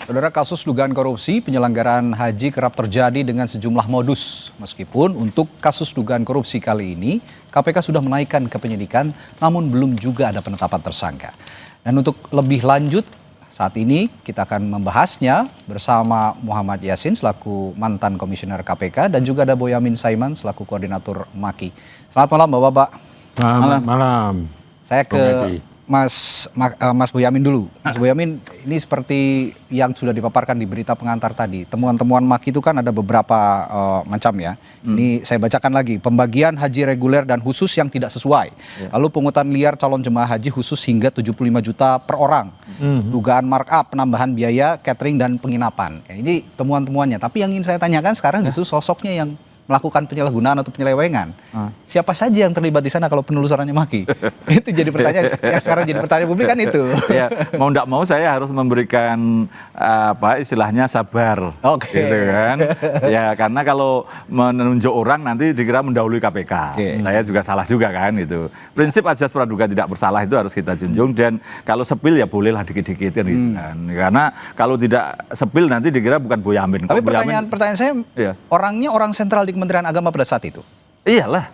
Saudara, kasus dugaan korupsi penyelenggaraan haji kerap terjadi dengan sejumlah modus. Meskipun untuk kasus dugaan korupsi kali ini, KPK sudah menaikkan ke penyidikan, namun belum juga ada penetapan tersangka. Dan untuk lebih lanjut, saat ini kita akan membahasnya bersama Muhammad Yasin selaku mantan komisioner KPK dan juga ada Boyamin Saiman selaku koordinator MAKI. Selamat malam Bapak-bapak. Selamat malam. Saya ke Mas Boyamin dulu. Mas Boyamin, ini seperti yang sudah dipaparkan di berita pengantar tadi. Temuan-temuan MAKI itu kan ada beberapa macam ya. Ini saya bacakan lagi. Pembagian haji reguler dan khusus yang tidak sesuai. Lalu pungutan liar calon jemaah haji khusus hingga 75 juta per orang. Dugaan markup, penambahan biaya, catering dan penginapan. Ya, ini temuan-temuannya. Tapi yang ingin saya tanyakan sekarang justru sosoknya yang melakukan penyalahgunaan atau penyelewengan. Siapa saja yang terlibat di sana kalau penelusurannya MAKI? Itu jadi pertanyaan, yang sekarang jadi pertanyaan publik kan itu. Ya, mau tidak mau saya harus memberikan istilahnya sabar. Gitu kan. Ya, karena kalau menunjuk orang nanti dikira mendahului KPK. Saya juga salah juga kan itu. Prinsip azas praduga tidak bersalah itu harus kita junjung, dan kalau sepil ya bolehlah dikit-dikit gitu kan. Karena kalau tidak sepil nanti dikira bukan Boyamin. Tapi pertanyaan saya, orangnya orang sentral di Kementerian Agama pada saat itu? Iyalah.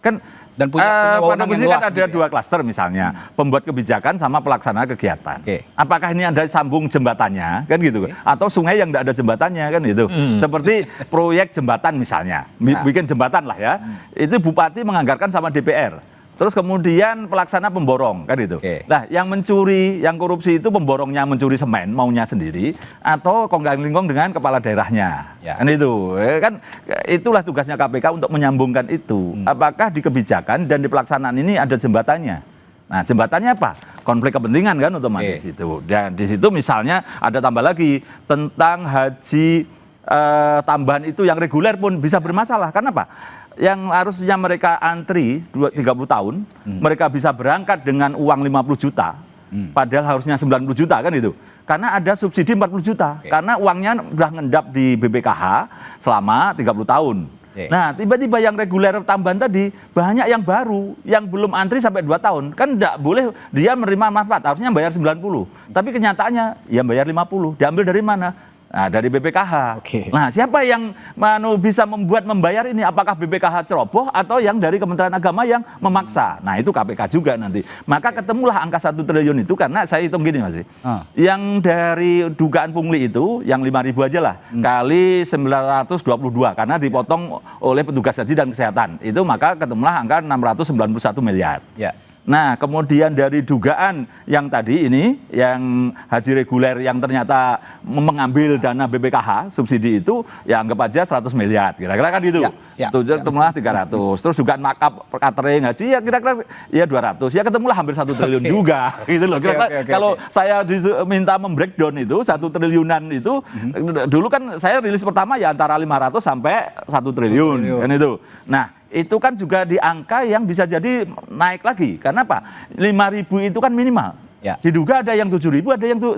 Kan dan punya wewenang yang luas. Kan ada dua klaster misalnya, pembuat kebijakan sama pelaksana kegiatan. Apakah ini ada sambung jembatannya, kan gitu? Atau sungai yang tidak ada jembatannya, kan gitu? Seperti proyek jembatan misalnya, bikin jembatan lah ya. Itu bupati menganggarkan sama DPR. Terus kemudian pelaksana pemborong, kan itu. Nah, yang mencuri, yang korupsi itu pemborongnya mencuri semen, maunya sendiri, atau kongkang-lingkong dengan kepala daerahnya. Kan itu. Kan itulah tugasnya KPK untuk menyambungkan itu. Apakah di kebijakan dan di pelaksanaan ini ada jembatannya? Nah, jembatannya apa? Konflik kepentingan kan otomatis itu. Dan di situ misalnya ada tambah lagi tentang haji tambahan itu yang reguler pun bisa bermasalah. Kenapa? Yang harusnya mereka antri 30 tahun, mereka bisa berangkat dengan uang 50 juta, padahal harusnya 90 juta kan itu. Karena ada subsidi 40 juta, karena uangnya sudah ngendap di BPKH selama 30 tahun. Nah, tiba-tiba yang reguler tambahan tadi, banyak yang baru, yang belum antri sampai 2 tahun. Kan tidak boleh dia menerima manfaat, harusnya bayar 90. Tapi kenyataannya, ya bayar 50. Diambil dari mana? Nah, dari BPKH. Nah, siapa yang bisa membayar ini? Apakah BPKH ceroboh atau yang dari Kementerian Agama yang memaksa? Nah, itu KPK juga nanti. Maka ketemulah angka 1 triliun itu, karena saya hitung gini Mas. Yang dari dugaan pungli itu, yang 5.000 aja lah, kali 922, karena dipotong oleh petugas haji dan kesehatan. Itu maka ketemulah angka 691 miliar. Nah, kemudian dari dugaan yang tadi ini, yang haji reguler yang ternyata mengambil dana BPKH, subsidi itu, ya anggap aja 100 miliar, kira-kira kan gitu. Ketemulah 300. Terus dugaan markup catering haji, ya kira-kira ya 200. Ya ketemulah hampir 1 triliun juga, gitu loh. Kira-kira kalau saya diminta membreakdown itu, 1 triliunan itu, dulu kan saya rilis pertama ya antara 500 sampai 1 triliun, kan itu. Nah, itu kan juga di angka yang bisa jadi naik lagi. Karena apa? 5.000 itu kan minimal. Diduga ada yang 7.000, ada yang 10.000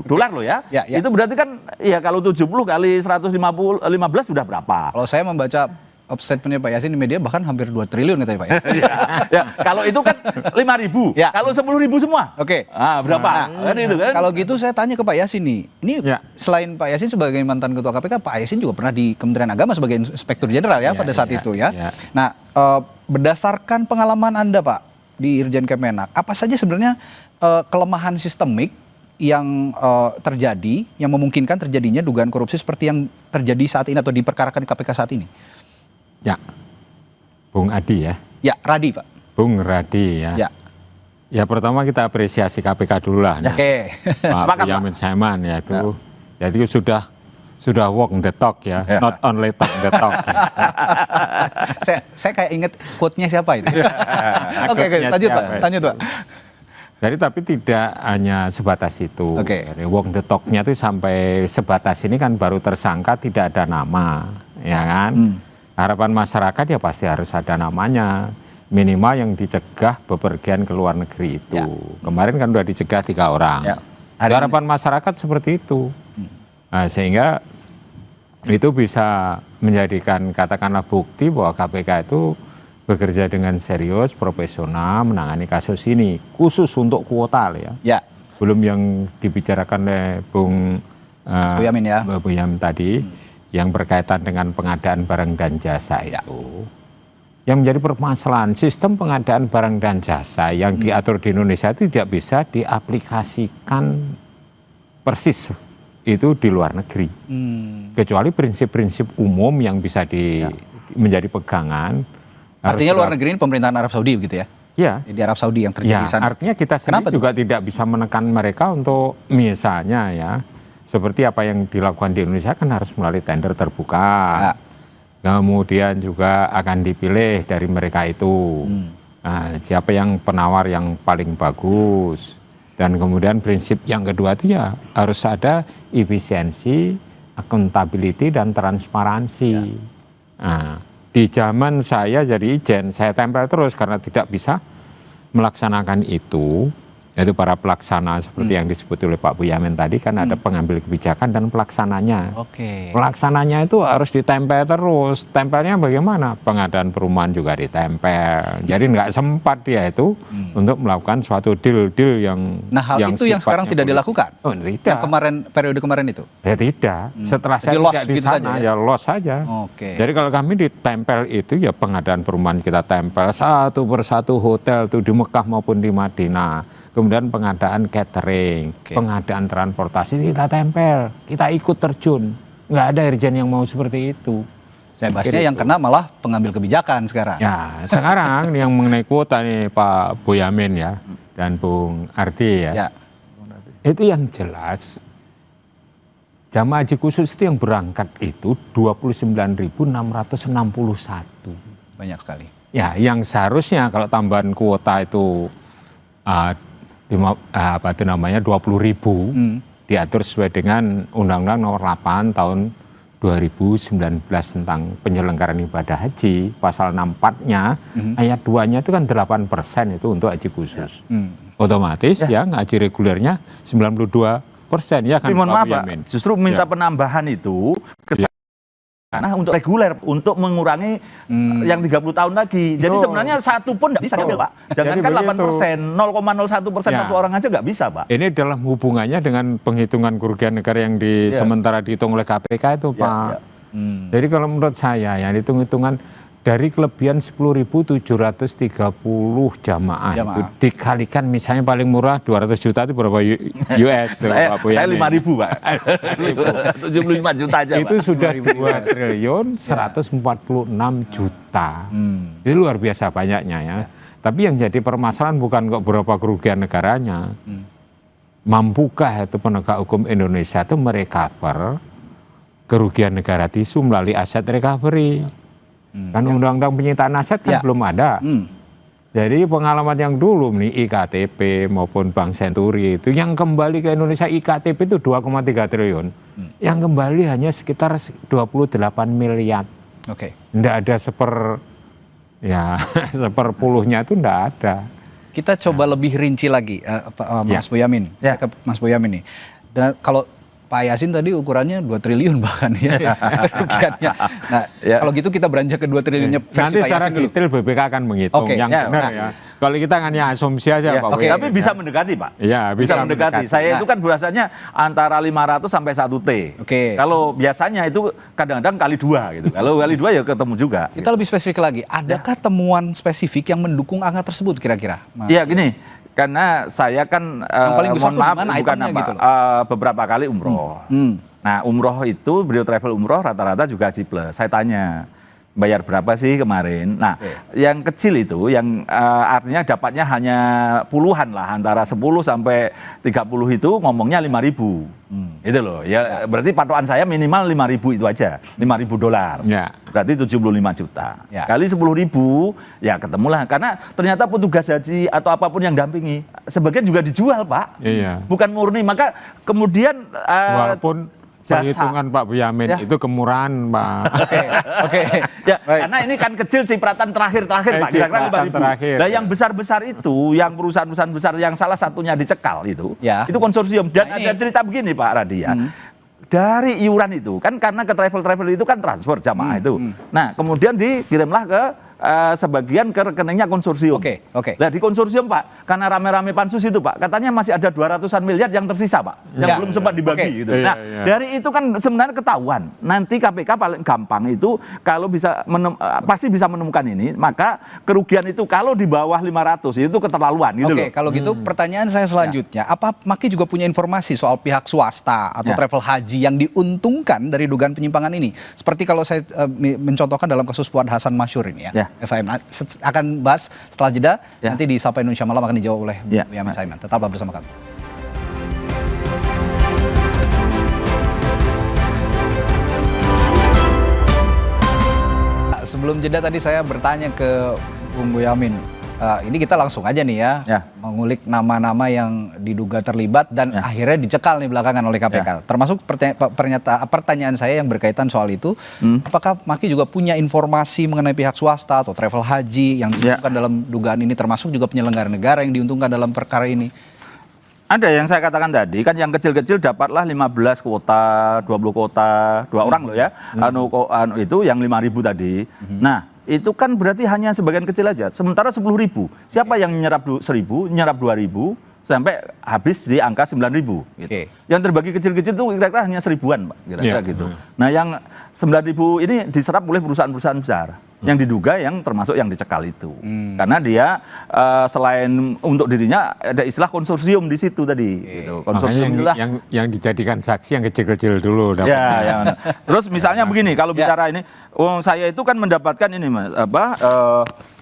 dolar loh ya. Itu berarti kan ya kalau 70 kali 115 sudah berapa? Kalau saya membaca statementnya Pak Yasin di media bahkan hampir 2 triliun katanya Pak ya. Kalau itu kan 5.000, kalau 10.000 semua. Berapa? Itu kan? Kalau gitu saya tanya ke Pak Yasin nih. Ini selain Pak Yasin sebagai mantan ketua KPK, Pak Yasin juga pernah di Kementerian Agama sebagai inspektur jenderal ya pada saat itu ya. Nah, berdasarkan pengalaman Anda Pak di Irjen Kemenak, apa saja sebenarnya kelemahan sistemik yang terjadi, yang memungkinkan terjadinya dugaan korupsi seperti yang terjadi saat ini atau diperkarakan di KPK saat ini? Ya, Bung Adi ya. Ya, Radi Pak. Bung Radi ya. Ya pertama kita apresiasi KPK dulu lah. Pak Boyamin Saiman ya itu. Jadi sudah walk the talk ya, not only talk the talk. saya kayak inget quote-nya siapa itu. Lanjut Pak. Jadi tapi tidak hanya sebatas itu. Jadi walk the talk-nya itu sampai sebatas ini kan baru tersangka tidak ada nama, ya kan? Harapan masyarakat ya pasti harus ada namanya, minimal yang dicegah bepergian ke luar negeri itu. Kemarin kan sudah dicegah 3 orang. Harapan masyarakat seperti itu. Nah, sehingga itu bisa menjadikan katakanlah bukti bahwa KPK itu bekerja dengan serius, profesional menangani kasus ini, khusus untuk kuota ya. Belum yang dibicarakan oleh Bung Boyamin ya. Boyamin tadi yang berkaitan dengan pengadaan barang dan jasa itu. Yang menjadi permasalahan sistem pengadaan barang dan jasa yang diatur di Indonesia itu tidak bisa diaplikasikan persis itu di luar negeri, kecuali prinsip-prinsip umum yang bisa menjadi pegangan. Artinya luar negeri ini pemerintahan Arab Saudi begitu ya? Ya. Di Arab Saudi yang terjadi di sana. Artinya kita sendiri juga tidak bisa menekan mereka untuk misalnya ya, seperti apa yang dilakukan di Indonesia kan harus melalui tender terbuka. Ya. Kemudian juga akan dipilih dari mereka itu. Nah, siapa yang penawar yang paling bagus. Dan kemudian prinsip yang kedua itu ya harus ada efisiensi, accountability, dan transparansi. Ya. Nah, di zaman saya jadi ijen, saya tempel terus karena tidak bisa melaksanakan itu. Yaitu para pelaksana seperti yang disebut oleh Pak Boyamin tadi kan ada pengambil kebijakan dan pelaksananya. Pelaksananya itu harus ditempel terus. Tempelnya bagaimana? Pengadaan perumahan juga ditempel. Jadi nggak sempat dia itu untuk melakukan suatu deal-deal yang hal itu yang sekarang tidak dilakukan? Oh, tidak. Yang periode kemarin itu? Ya tidak. Setelah saya tidak di sana ya loss saja. Jadi kalau kami ditempel itu ya pengadaan perumahan kita tempel satu persatu hotel tuh di Mekah maupun di Madinah. Kemudian pengadaan catering, pengadaan transportasi kita tempel, kita ikut terjun. Nggak ada irjen yang mau seperti itu. Saya bahasnya yang kena malah pengambil kebijakan sekarang. Ya, sekarang yang mengenai kuota nih Pak Boyamin ya, dan Bung Ardi ya. Itu yang jelas, jamaah haji khusus itu yang berangkat itu 29.661. Banyak sekali. Ya, yang seharusnya kalau tambahan kuota itu 20.000 diatur sesuai dengan Undang-Undang Nomor 8 Tahun 2019 tentang penyelenggaraan ibadah haji, pasal 64-nya ayat 2-nya itu kan 8% itu untuk haji khusus. Otomatis ya haji regulernya 92% ya kan. Mohon maaf Pak, justru minta penambahan itu karena untuk reguler, untuk mengurangi yang 30 tahun lagi. Jadi sebenarnya satu pun nggak bisa diambil Pak. Jangankan 8%, 0,01% satu orang aja nggak bisa Pak. Ini dalam hubungannya dengan penghitungan kerugian negara yang sementara dihitung oleh KPK itu Pak. Jadi kalau menurut saya ya hitung-hitungan dari kelebihan 10.730 jamaah itu dikalikan misalnya paling murah 200 juta itu berapa US tuh, saya 5.000 Pak. 75 juta aja itu Pak. sudah 2.146 juta. Itu luar biasa banyaknya ya. Tapi yang jadi permasalahan bukan kok berapa kerugian negaranya. Mampukah itu penegak hukum Indonesia itu merecover kerugian negara tisu melalui aset recovery? Kan undang-undang penyitaan aset kan belum ada. Jadi pengalaman yang dulu nih IKTP maupun Bank Senturi itu yang kembali ke Indonesia IKTP itu 2,3 triliun. Yang kembali hanya sekitar 28 miliar. Nggak ada seperpuluhnya itu nggak ada. Kita coba lebih rinci lagi Mas Boyamin. Ke Mas Boyamin nih. Dan kalau Pak Yasin tadi ukurannya 2 triliun bahkan ya kerugiannya. Nah, kalau gitu kita beranjak ke 2 triliunnya versi nanti Pak Yasin dulu. Nanti secara detail BPK akan menghitung yang benar ya. Kalau kita hanya asumsi aja Pak. Tapi bisa mendekati Pak. Iya, bisa mendekati. Saya itu kan biasanya antara 500 sampai 1 T. Kalau biasanya itu kadang-kadang kali 2 gitu. Kalau kali 2 ya ketemu juga. Kita lebih spesifik lagi. Adakah temuan spesifik yang mendukung angka tersebut kira-kira? Iya gini. Karena saya kan mohon maaf bukan apa gitu beberapa kali umroh. Nah umroh itu beliau travel umroh rata-rata juga haji plus. Saya tanya bayar berapa sih kemarin? Nah yang kecil itu yang artinya dapatnya hanya puluhan lah antara 10 sampai 30 itu ngomongnya 5.000. Itu loh ya berarti patokan saya minimal 5.000 itu aja. $5.000. Berarti 75 juta. Kali 10.000 ya ketemulah karena ternyata petugas haji atau apapun yang dampingi sebagian juga dijual Pak. Bukan murni maka kemudian walaupun perhitungan Pak Boyamin itu kemurahan Pak. Karena ini kan kecil cipratan terakhir Pak. Kira-kira 5.000. Nah yang besar-besar itu, yang perusahaan-perusahaan besar yang salah satunya dicekal itu konsorsium. Dan ada cerita begini Pak Radia. Dari iuran itu kan karena ke travel itu kan transfer jamaah itu. Nah kemudian dikirimlah ke sebagian ke rekeningnya konsorsium. Oke. Nah di konsorsium Pak, karena rame-rame pansus itu Pak, katanya masih ada 200-an miliar yang tersisa Pak, yang belum sempat dibagi gitu. Nah dari itu kan sebenarnya ketahuan. Nanti KPK paling gampang itu kalau bisa pasti bisa menemukan ini, maka kerugian itu kalau di bawah 500 itu keterlaluan gitu loh. Kalau gitu pertanyaan saya selanjutnya, apa Maki juga punya informasi soal pihak swasta atau travel haji yang diuntungkan dari dugaan penyimpangan ini? Seperti kalau saya mencontohkan dalam kasus Fuad Hasan Masyhur ini ya. FHM akan bahas setelah jeda, nanti di Sapa Indonesia Malam akan dijawab oleh Yamin Saiman. Tetaplah bersama kami. Sebelum jeda tadi saya bertanya ke Bung Boyamin, ini kita langsung aja nih ya, mengulik nama-nama yang diduga terlibat dan akhirnya dicekal nih belakangan oleh KPK. Termasuk pertanyaan saya yang berkaitan soal itu, apakah Maki juga punya informasi mengenai pihak swasta atau travel haji yang diuntungkan dalam dugaan ini, termasuk juga penyelenggara negara yang diuntungkan dalam perkara ini? Ada yang saya katakan tadi, kan yang kecil-kecil dapatlah 15 kuota, 20 kuota, 2 orang loh ya, itu yang 5.000 tadi. Nah, itu kan berarti hanya sebagian kecil aja. Sementara 10.000, siapa yang nyerap 1.000, nyerap 2.000, sampai habis di angka 9.000. Gitu. Yang terbagi kecil-kecil itu kira-kira hanya 1.000-an, Pak. Kira-kira gitu. Nah, yang 9.000 ini diserap oleh perusahaan-perusahaan besar. Yang diduga yang termasuk yang dicekal itu. Karena dia selain untuk dirinya ada istilah konsorsium di situ tadi. Gitu. Konsorsium inilah yang dijadikan saksi yang kecil-kecil dulu. Ya. Terus misalnya begini, kalau bicara ini, saya itu kan mendapatkan ini Mas,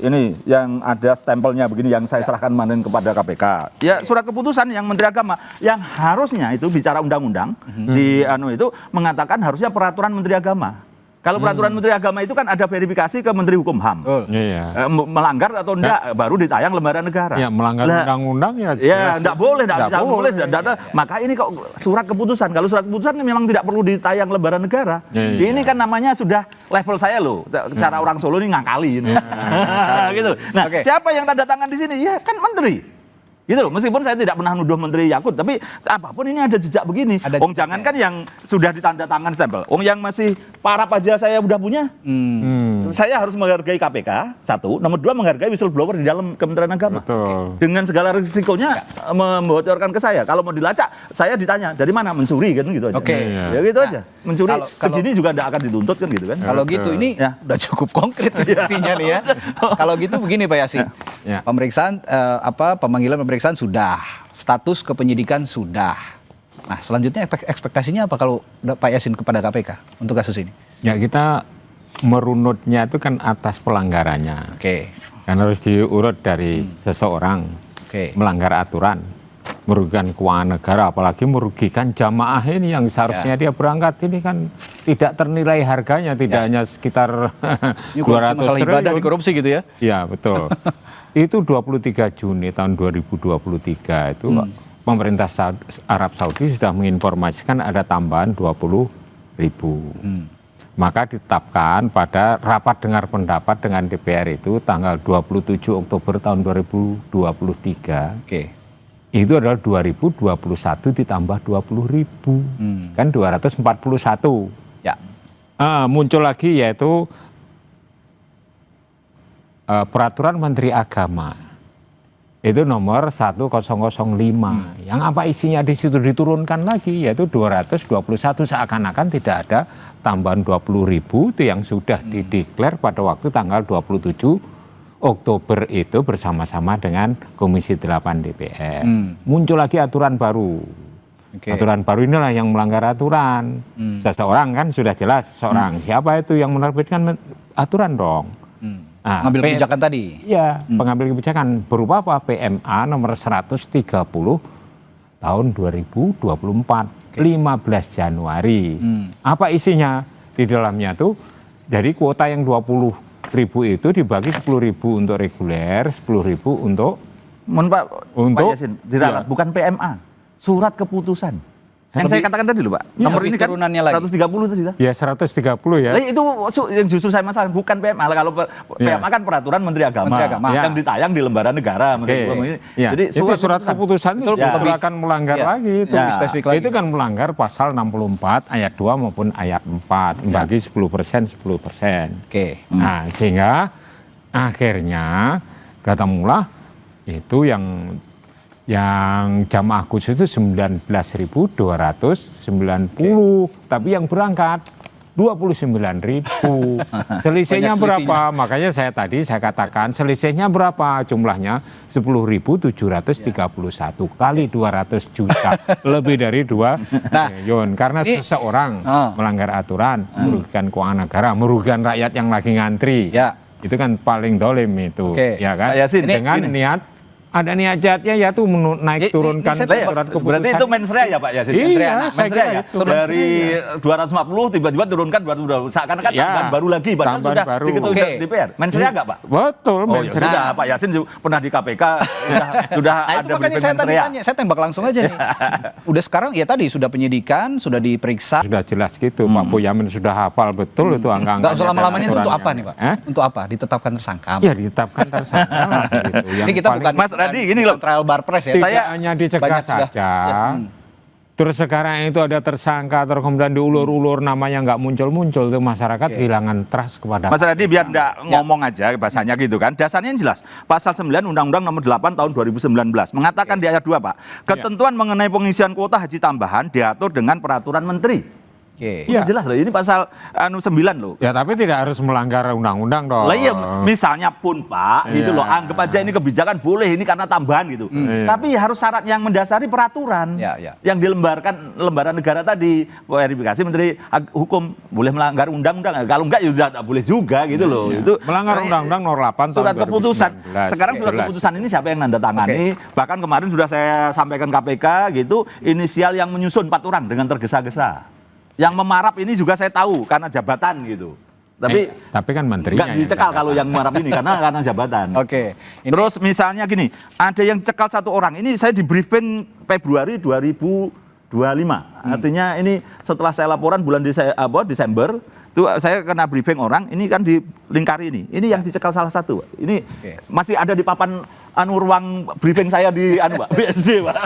ini yang ada stempelnya begini yang saya serahkan kemarin kepada KPK. Ya surat keputusan yang Menteri Agama yang harusnya itu bicara undang-undang di itu mengatakan harusnya peraturan Menteri Agama. Kalau peraturan Menteri Agama itu kan ada verifikasi ke Menteri Hukum HAM. Melanggar atau enggak baru ditayang lembaga negara. Ya, melanggar undang-undang ya enggak boleh, enggak bisa boleh. Maka ini kok surat keputusan. Kalau surat keputusan memang tidak perlu ditayang lembaga negara. Ini kan namanya sudah level saya loh. Cara orang Solo ini ngakali ini. Gitu. Nah, siapa yang tanda tangan di sini? Ya kan Menteri. Gitu loh, meskipun saya tidak pernah nuduh Menteri Yakut, tapi apapun ini ada jejak begini. Jangankan yang sudah ditanda tangan stempel, yang masih parap aja saya udah punya. Saya harus menghargai KPK, satu. Nomor dua, menghargai whistleblower di dalam Kementerian Agama. Dengan segala risikonya membocorkan ke saya. Kalau mau dilacak, saya ditanya, dari mana? Mencuri kan gitu aja. Ya gitu aja. Mencuri segini juga tidak akan dituntut kan gitu kan. Kalau gitu ini udah cukup konkret intinya nih ya. Kalau gitu begini Pak Yasin, pemeriksaan pemanggilan pemeriksaan sudah, status kepenyidikan sudah. Nah, selanjutnya ekspektasinya apa kalau Pak Yasin kepada KPK untuk kasus ini? Ya, kita merunutnya itu kan atas pelanggarannya. Kan harus diurut dari seseorang melanggar aturan, merugikan keuangan negara, apalagi merugikan jamaah ini yang seharusnya dia berangkat ini kan tidak ternilai harganya, tidak hanya sekitar 200 masalah ibadah di korupsi gitu ya? Iya, betul. Itu 23 Juni tahun 2023 itu pemerintah Arab Saudi sudah menginformasikan ada tambahan 20.000. Maka ditetapkan pada rapat dengar pendapat dengan DPR itu tanggal 27 Oktober tahun 2023. Itu adalah 2021 ditambah 20.000. Kan 241. Muncul lagi yaitu peraturan Menteri Agama itu nomor 1005 yang apa isinya di situ diturunkan lagi yaitu 221, seakan-akan tidak ada tambahan 20.000 itu yang sudah dideklar pada waktu tanggal 27 Oktober itu bersama-sama dengan Komisi 8 DPR. Muncul lagi aturan baru. Aturan baru inilah yang melanggar aturan. Seseorang kan sudah jelas seorang. Siapa itu yang menerbitkan aturan dong? Pengambil kebijakan tadi? Iya, pengambil kebijakan berupa apa? PMA nomor 130 tahun 2024, 15 Januari. Apa isinya? Di dalamnya tuh, jadi kuota yang 20.000 itu dibagi 10.000 untuk reguler, 10.000 untuk... Pak Yasin, bukan PMA, surat keputusan. Yang saya katakan tadi loh Pak, nomor ini kan 130 tadi lah. Ya 130 ya. Itu yang justru saya masalah, bukan PMA. Kalau PMA kan peraturan Menteri Agama. Yang ditayang di lembaga negara. Jadi surat keputusan itu akan melanggar lagi. Itu kan melanggar pasal 64 ayat 2 maupun ayat 4. Bagi 10%, 10%. Nah sehingga Akhirnya ketemulah itu yang jamaah khusus itu 19.290, tapi yang berangkat 29.000. Selisihnya berapa? Makanya saya katakan selisihnya berapa? Jumlahnya 10.731 kali 200 juta. Lebih dari 2 triliun. Karena seseorang melanggar aturan, merugikan keuangan negara, merugikan rakyat yang lagi ngantri. Itu kan paling dolim itu. Ya kan? Dengan niat ada niat jahatnya ya tuh naik turunkan surat keputusan. Berarti itu mensrea ya Pak Yasin? Iya, saya kira ya? itu. Dari 250 tiba-tiba turunkan 220. Seakan-akan tambahan baru lagi, padahal sudah diketuk DPR. Mensrea nggak Pak? Betul, mensrea. Sudah, Pak Yasin pernah di KPK, sudah ada itu makanya saya tadi tanya, saya tembak langsung aja nih. Udah sekarang ya tadi sudah penyidikan, sudah diperiksa. Sudah jelas gitu, Pak Boyamin sudah hafal betul itu angka-angka. Nggak usah lama-lamanya itu untuk apa nih Pak? Untuk apa? Ditetapkan tersangka? Ya ditetapkan tersangka lah gitu. Ini kita bukan Mas Radi gini loh, trial bar press ya. Saya hanya dicegah saja. Terus sekarang itu ada tersangka, terus kemudian diulur-ulur namanya nggak muncul-muncul, tuh masyarakat kehilangan trust kepada. Mas Radi biar nggak ngomong aja bahasanya gitu kan. Dasarnya yang jelas. Pasal 9 Undang-Undang Nomor 8 Tahun 2019 mengatakan di ayat 2 Pak, ketentuan mengenai pengisian kuota haji tambahan diatur dengan peraturan menteri. Ya. Jelas loh, ini pasal 9 loh. Ya tapi tidak harus melanggar undang-undang dong. Lah iya, misalnya pun Pak, gitu loh, anggap aja ini kebijakan boleh, ini karena tambahan gitu. Tapi harus syarat yang mendasari peraturan yang dilembarkan lembaran negara tadi, verifikasi Menteri Hukum, boleh melanggar undang-undang. Kalau enggak ya udah enggak boleh juga gitu loh. Itu melanggar undang-undang nomor 8 surat keputusan. Sekarang surat keputusan ini siapa yang nanda tangani? Bahkan kemarin sudah saya sampaikan KPK gitu, inisial yang menyusun 4 orang dengan tergesa-gesa. Yang memarap ini juga saya tahu karena jabatan gitu. Tapi kan menterinya nggak dicekal kalau yang memarap ini karena jabatan. Terus misalnya gini, ada yang cekal 1 orang. Ini saya di briefing Februari 2025. Artinya ini setelah saya laporan bulan Desember, itu saya kena briefing orang. Ini kan di Lingkari ini. Ini yang dicekal salah satu. Ini masih ada di papan ruang briefing saya di BSD Pak.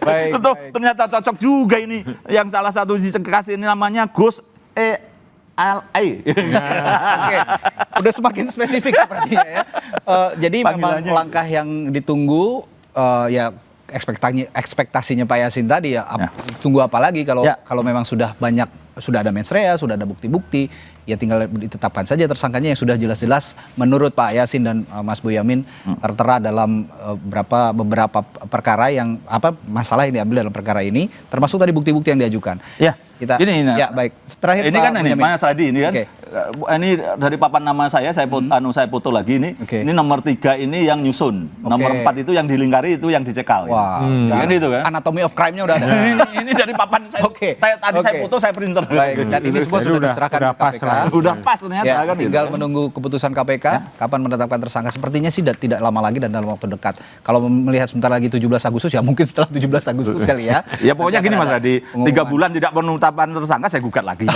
Baik. Ternyata cocok juga ini. Yang salah satu dikasih ini namanya Gus LA. Udah semakin spesifik sepertinya ya. Jadi memang langkah yang ditunggu ya ekspektasinya Pak Yasin tadi ya. Tunggu apa lagi kalau memang sudah ada mensrea, sudah ada bukti-bukti, ya tinggal ditetapkan saja tersangkanya yang sudah jelas-jelas menurut Pak Yasin dan Mas Boyamin tertera dalam beberapa perkara yang masalah yang diambil dalam perkara ini, termasuk tadi bukti-bukti yang diajukan. Baik. Terakhir ini Pak kan ini Mas Radi ini kan. Ini dari papan nama saya foto lagi ini. Ini nomor 3 ini yang nyusun. Nomor 4 itu yang dilingkari, itu yang dicekal. Wah, kan itu kan. Anatomy of crime-nya udah ada. ini dari papan saya. Saya foto, saya printer. Baik, dan ini semua sudah diserahkan ke KPK. Udah pas ternyata kan. Tinggal menunggu keputusan KPK kapan menetapkan tersangka. Sepertinya sih tidak lama lagi dan dalam waktu dekat. Kalau melihat sebentar lagi 17 Agustus ya mungkin setelah 17 Agustus kali ya. Ya pokoknya gini Mas Radi, 3 bulan tidak penetapan tersangka saya gugat lagi.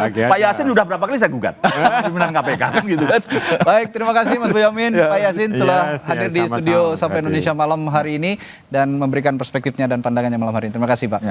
Pak Yasin udah berapa kali saya gugat pimpinan KPK kan gitu kan. Baik, terima kasih Mas Boyamin, Pak Yasin telah hadir di studio Sapa Indonesia malam hari ini dan memberikan perspektifnya dan pandangannya malam hari ini. Terima kasih Pak.